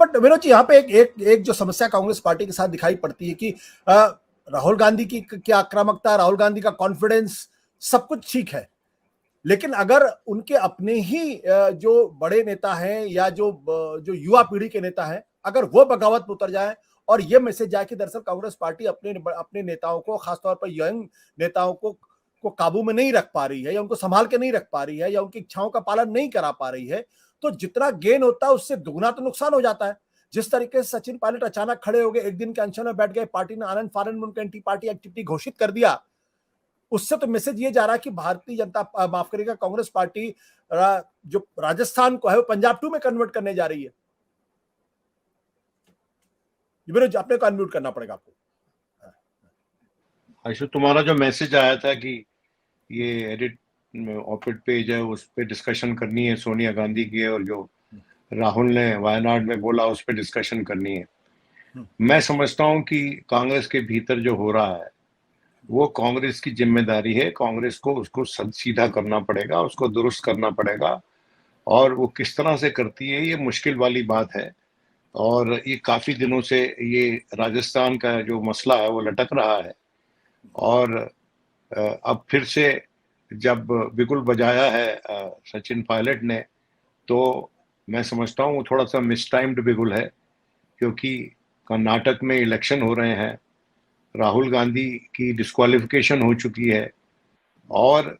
But Vinod ji, यहाँ पे एक जो समस्या कांग्रेस पार्टी के साथ दिखाई पड़ती है कि राहुल गांधी की आक्रामकता, राहुल गांधी का कॉन्फिडेंस, सब कुछ ठीक है, लेकिन अगर उनके अपने ही जो बड़े नेता हैं या जो युवा पीढ़ी के नेता हैं, अगर वो बगावत में उतर जाए और ये मैसेज जाए कि दरअसल कांग्रेस पार्टी अपने अपने नेताओं को, खासतौर पर यंग नेताओं को काबू में नहीं रख पा रही है, या उनको संभाल के नहीं रख पा रही है, या उनकी इच्छाओं का पालन नहीं करा पा रही है, तो जितना गेन होता है उससे दुगना तो नुकसान हो जाता है। जिस तरीके से सचिन पायलट अचानक खड़े हो गए, एक दिन के अनशन में बैठ गए, पार्टी ने आनंद फानंद में उनका एंटी पार्टी एक्टिविटी घोषित कर दिया, उससे तो मैसेज ये जा रहा है कि भारतीय जनता, माफ करिएगा, कांग्रेस पार्टी जो राजस्थान को है वो पंजाब 2 में कन्वर्ट करने जा रही है। अपने को अनम्यूट करना पड़ेगा आपको। आशु, तुम्हारा जो मैसेज आया था कि ये एडिट ऑपिड पेज है, उस पर डिस्कशन करनी है सोनिया गांधी की, और जो राहुल ने वायनाड में बोला उस पर डिस्कशन करनी है। मैं समझता हूं कि कांग्रेस के भीतर जो हो रहा है वो कांग्रेस की जिम्मेदारी है। कांग्रेस को उसको सीधा करना पड़ेगा, उसको दुरुस्त करना पड़ेगा, और वो किस तरह से करती है ये मुश्किल वाली बात है। और ये काफी दिनों से ये राजस्थान का जो मसला है वो लटक रहा है, और अब फिर से जब बिगुल बजाया है सचिन पायलट ने, तो मैं समझता हूँ वो थोड़ा सा मिसटाइम्ड बिगुल है, क्योंकि कर्नाटक में इलेक्शन हो रहे हैं, राहुल गांधी की डिस्क्वालिफिकेशन हो चुकी है, और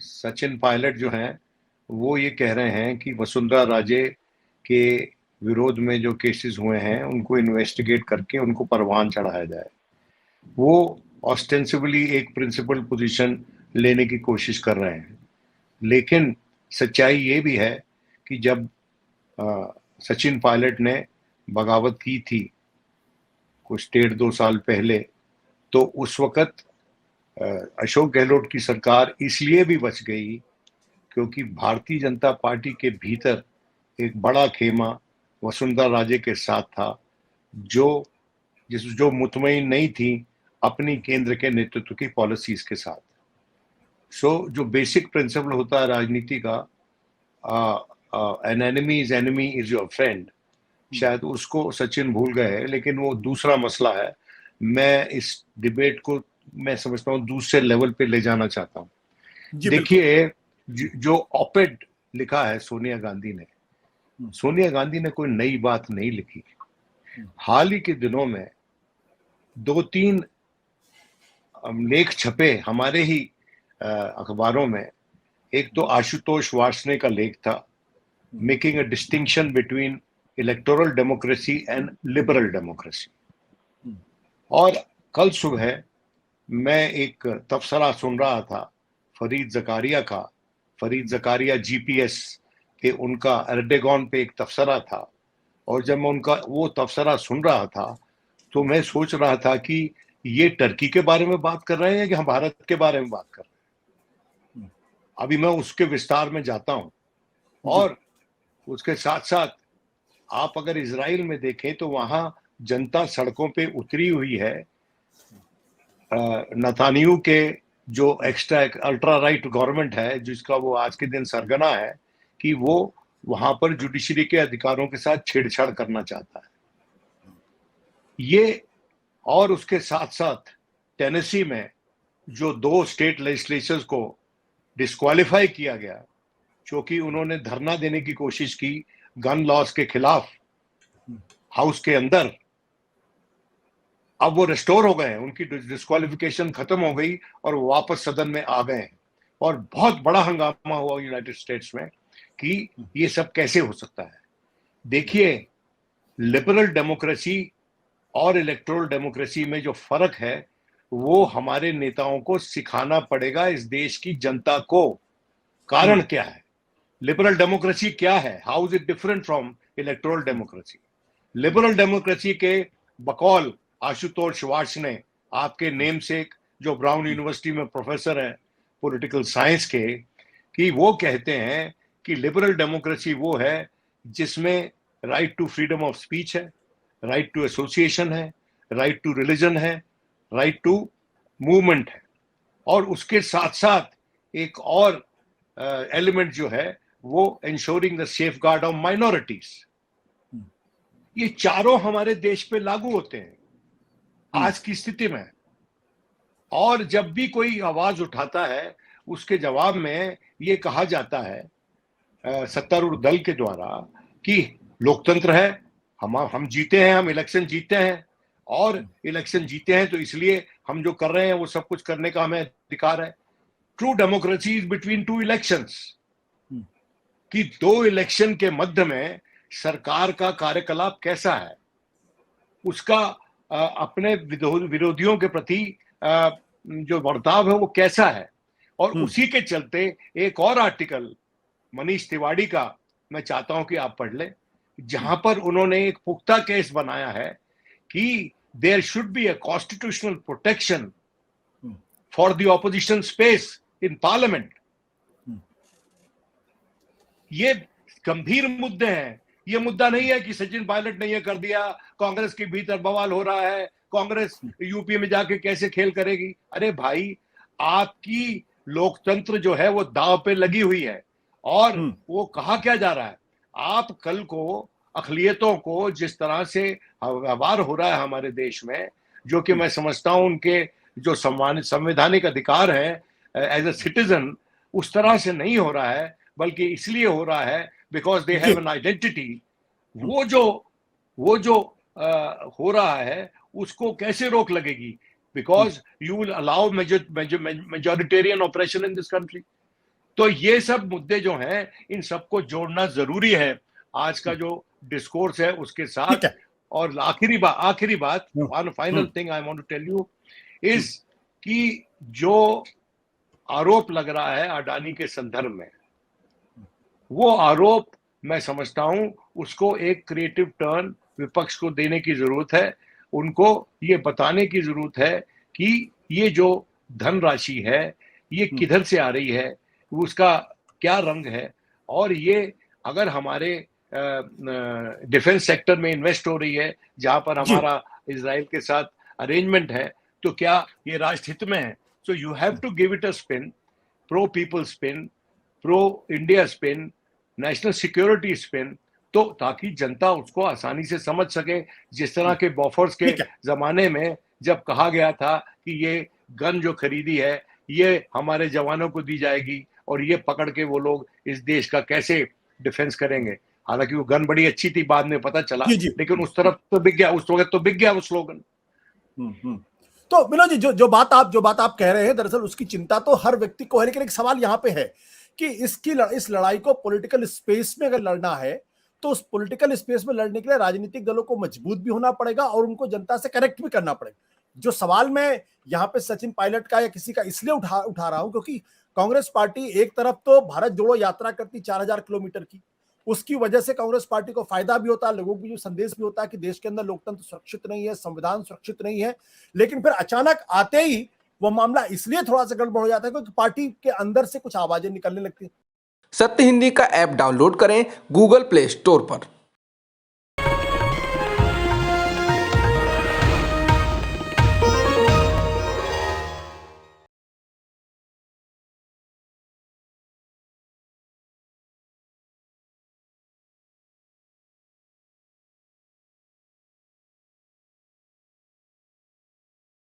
सचिन पायलट जो हैं वो ये कह रहे हैं कि वसुंधरा राजे के विरोध में जो केसेस हुए हैं उनको इन्वेस्टिगेट करके उनको परवान चढ़ाया जाए। वो ऑस्टेंसिबली एक प्रिंसिपल पोजीशन लेने की कोशिश कर रहे हैं, लेकिन सच्चाई ये भी है कि जब सचिन पायलट ने बगावत की थी कुछ 1.5-2 साल पहले, तो उस वक्त अशोक गहलोत की सरकार इसलिए भी बच गई क्योंकि भारतीय जनता पार्टी के भीतर एक बड़ा खेमा वसुंधरा राजे के साथ था, जो मुतमईन नहीं थी अपनी केंद्र के नेतृत्व की पॉलिसीज के साथ। जो बेसिक प्रिंसिपल होता है राजनीति का, an enemy is enemy is your friend, शायद उसको सचिन भूल गए, लेकिन वो दूसरा मसला है। मैं इस डिबेट को मैं समझता हूँ दूसरे लेवल पे ले जाना चाहता हूँ। देखिए, जो ऑपेड लिखा है सोनिया गांधी ने कोई नई बात नहीं लिखी। हाल ही के दिनों में 2-3 लेख छपे हमारे ही अखबारों में। एक तो आशुतोष वार्ष्णे का लेख था, making a distinction between electoral democracy and liberal democracy. और कल सुबह मैं एक तबसरा सुन रहा था फरीद जकारिया जीपीएस के, उनका एर्डेगॉन पे एक तबसरा था, और जब मैं उनका वो तबसरा सुन रहा था तो मैं सोच रहा था कि ये टर्की के बारे में बात कर रहे हैं कि हम भारत के बारे में बात कर रहे हैं। अभी मैं उसके विस्तार में जाता हूं, और उसके साथ साथ आप अगर इजराइल में देखें तो वहां जनता सड़कों पे उतरी हुई है नेतान्याहू के जो एक्स्ट्रा अल्ट्रा राइट गवर्नमेंट है, जिसका वो आज के दिन सरगना है कि वो वहां पर जुडिशरी के अधिकारों के साथ छेड़छाड़ करना चाहता है। ये, और उसके साथ साथ टेनेसी में जो 2 स्टेट लेजिस्लेचर्स को डिस्क्वालीफाई किया गया क्योंकि उन्होंने धरना देने की कोशिश की गन लॉज के खिलाफ हाउस के अंदर, अब वो रिस्टोर हो गए हैं, उनकी डिस्क्वालिफिकेशन खत्म हो गई और वो वापस सदन में आ गए हैं। और बहुत बड़ा हंगामा हुआ यूनाइटेड स्टेट्स में कि ये सब कैसे हो सकता है। देखिए, लिबरल डेमोक्रेसी और इलेक्टोरल डेमोक्रेसी में जो फर्क है वो हमारे नेताओं को सिखाना पड़ेगा इस देश की जनता को। कारण क्या है, लिबरल डेमोक्रेसी क्या है, how is it different from electoral democracy. Liberal democracy के बकौल आशुतोष वार्ष्णे, आपके नेमसेक, जो ब्राउन यूनिवर्सिटी में प्रोफेसर है पॉलिटिकल साइंस के, कि वो कहते हैं कि लिबरल डेमोक्रेसी वो है जिसमें right to freedom of speech है, राइट टू एसोसिएशन है, राइट टू रिलीजन है, राइट टू मूवमेंट है, और उसके साथ साथ एक और एलिमेंट जो है वो ensuring the safeguard of minorities. ये चारों हमारे देश पे लागू होते हैं आज की स्थिति में। और जब भी कोई आवाज उठाता है उसके जवाब में ये कहा जाता है सत्तारूढ़ दल के द्वारा कि लोकतंत्र है, हम जीते हैं, हम इलेक्शन जीते हैं और इलेक्शन जीते हैं तो इसलिए हम जो कर रहे हैं वो सब कुछ करने का हमें अधिकार है। True democracy is between two elections, कि दो इलेक्शन के मध्य में सरकार का कार्यकलाप कैसा है, उसका अपने विरोधियों के प्रति जो बर्ताव है वो कैसा है। और उसी के चलते एक और आर्टिकल मनीष तिवारी का मैं चाहता हूं कि आप पढ़ लें, जहां पर उन्होंने एक पुख्ता केस बनाया है कि there should be a constitutional protection for the opposition space in parliament. ये गंभीर मुद्दे हैं। ये मुद्दा नहीं है कि सचिन पायलट ने ये कर दिया, कांग्रेस के भीतर बवाल हो रहा है, कांग्रेस यूपी में जाके कैसे खेल करेगी। अरे भाई, आपकी लोकतंत्र जो है वो दांव पे लगी हुई है। और वो कहा क्या जा रहा है, आप कल को अक़लियतों को जिस तरह से व्यवहार हो रहा है हमारे देश में, जो कि मैं समझता हूं उनके जो संवैधानिक अधिकार है एज अ सिटीजन, उस तरह से नहीं हो रहा है, बल्कि इसलिए हो रहा है because they have an identity. वो जो हो रहा है उसको कैसे रोक लगेगी, because you will allow majoritarian operation in this country. तो ये सब मुद्दे जो हैं, इन सबको जोड़ना जरूरी है आज का जो डिस्कोर्स है उसके साथ। और आखिरी बात final thing I want to tell you is कि जो आरोप लग रहा है अडानी के संदर्भ में, वो आरोप मैं समझता हूं उसको एक क्रिएटिव टर्न विपक्ष को देने की जरूरत है। उनको ये बताने की जरूरत है कि ये जो धनराशि है ये किधर से आ रही है, उसका क्या रंग है, और ये अगर हमारे डिफेंस सेक्टर में इन्वेस्ट हो रही है जहां पर हमारा इजराइल के साथ अरेंजमेंट है, तो क्या ये राष्ट्रहित में है। So you have to give it a spin, pro people spin, pro India spin, national security spin, तो ताकि जनता उसको आसानी से समझ सके। जिस तरह के बॉफर्स के जमाने में जब कहा गया था कि ये गन जो खरीदी है ये हमारे जवानों को दी जाएगी और ये पकड़ के वो लोग इस देश का कैसे डिफेंस करेंगे। हालांकि वो गन बड़ी अच्छी थी, बाद में पता चला, लेकिन उस तरफ तो बिक गया, उस वक्त तो बिक गया वो स्लोगन। तो विनोद जी, जो बात आप कह रहे हैं, दरअसल उसकी चिंता तो हर व्यक्ति को है, लेकिन एक सवाल यहाँ पे है कि इस लड़ाई को पॉलिटिकल स्पेस में अगर लड़ना है तो उस पॉलिटिकल स्पेस में लड़ने के लिए राजनीतिक दलों को मजबूत भी होना पड़ेगा और उनको जनता से कनेक्ट भी करना पड़ेगा। जो सवाल मैं यहाँ पे सचिन पायलट का या किसी का इसलिए उठा रहा हूं क्योंकि कांग्रेस पार्टी एक तरफ तो भारत जोड़ो यात्रा करती 4000 किलोमीटर की, उसकी वजह से कांग्रेस पार्टी को फायदा भी होता है, लोगों को जो संदेश भी होता है कि देश के अंदर लोकतंत्र सुरक्षित नहीं है, संविधान सुरक्षित नहीं है। लेकिन फिर अचानक आते ही वो मामला इसलिए थोड़ा सा गड़बड़ हो जाता है क्योंकि पार्टी के अंदर से कुछ आवाजें निकलने लगती है। सत्य हिंदी का ऐप डाउनलोड करें गूगल प्ले स्टोर पर।